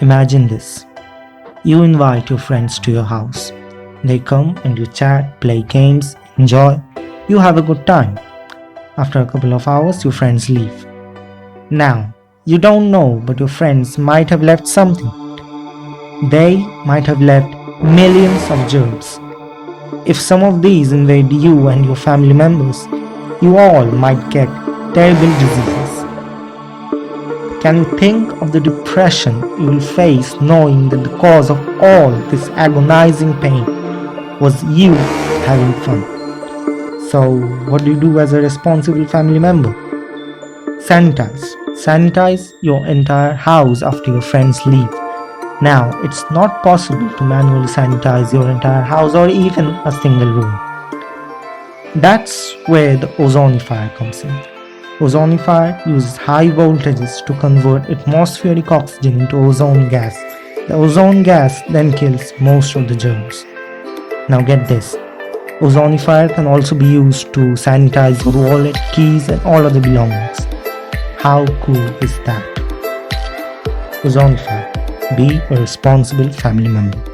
Imagine this. You invite your friends to your house. They come and you chat, play games, enjoy. You have a good time. After a couple of hours, your friends leave. Now, you don't know, but your friends might have left something. They might have left millions of germs. If some of these invade you and your family members, you all might get terrible diseases. Can you think of the depression you will face knowing that the cause of all this agonizing pain was you having fun? So, what do you do as a responsible family member? Sanitize. Sanitize your entire house after your friends leave. Now, it's not possible to manually sanitize your entire house or even a single room. That's where the Ozonifier comes in. Ozonifier uses high voltages to convert atmospheric oxygen into ozone gas. The ozone gas then kills most of the germs. Now get this. Ozonifier can also be used to sanitize your wallet, keys and all other belongings. How cool is that? Ozonifier. Be a responsible family member.